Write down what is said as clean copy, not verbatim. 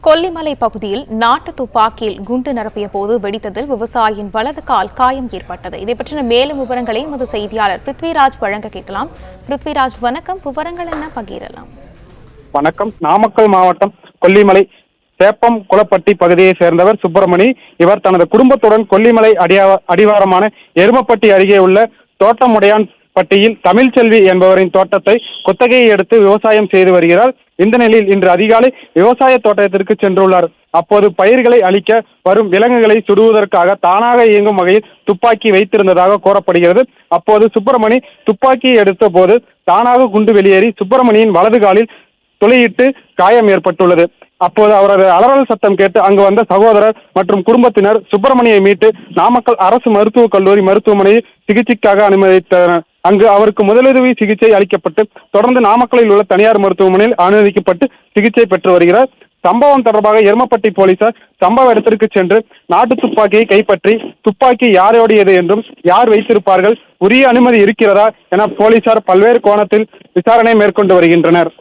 கொல்லிமலை பகுதியில் நாட்டு துப்பாக்கியில் குண்டு நிரப்பிய போது வெடித்ததில் விவசாயியின் வலது கால் காயம் ஏற்பட்டது. இதை பற்றின மேலும் விவரங்களை எமது செய்தியாளர் பிருத்விராஜ் வழங்க கேட்கலாம். பிருத்விராஜ், வணக்கம். விவரங்கள் என்ன பகிரலாம்? வணக்கம். நாமக்கல் மாவட்டம் கொல்லிமலை சேப்பம் குளப்பட்டி பகுதியை சேர்ந்தவர் சுப்பிரமணி. இவர் தனது குடும்பத்துடன் கொல்லிமலை அடிவாரமான எருமப்பட்டி அருகே உள்ள தோட்டமுடையான் பட்டியில் தமிழ்ச்செல்வி என்பவரின் தோட்டத்தை குத்தகையை எடுத்து விவசாயம் செய்து வருகிறார். இந்த நிலையில் இன்று அதிகாலை விவசாய தோட்டத்திற்கு சென்றுள்ளார். அப்போது பயிர்களை அழிக்க வரும் விலங்குகளை சுடுவதற்காக தானாக இயங்கும் வகையில் துப்பாக்கி வைத்திருந்ததாக கூறப்படுகிறது. அப்போது சுப்பிரமணி துப்பாக்கியை எடுத்த போது தானாக குண்டு வெளியேறி சுப்பிரமணியின் வலது காலில் துளையிட்டு காயம் ஏற்பட்டுள்ளது. அப்போது அவரது அலறல் சத்தம் கேட்டு அங்கு வந்த சகோதரர் மற்றும் குடும்பத்தினர் சுப்பிரமணியை மீட்டு நாமக்கல் அரசு மருத்துவக் கல்லூரி மருத்துவமனையில் சிகிச்சைக்காக அனுமதித்தனர். அங்கு அவருக்கு முதலுதவி சிகிச்சை அளிக்கப்பட்டு தொடர்ந்து நாமக்கலில் உள்ள தனியார் மருத்துவமனையில் அனுமதிக்கப்பட்டு சிகிச்சை பெற்று வருகிறார். சம்பவம் தொடர்பாக எருமப்பட்டி போலீசார் சம்பவ இடத்திற்கு சென்று நாட்டு துப்பாக்கியை கைப்பற்றி துப்பாக்கி யாரோடையது என்றும் யார் வைத்திருப்பார்கள், உரிய அனுமதி இருக்கிறதா என போலீசார் பல்வேறு கோணத்தில் விசாரணை மேற்கொண்டு வருகின்றனர்.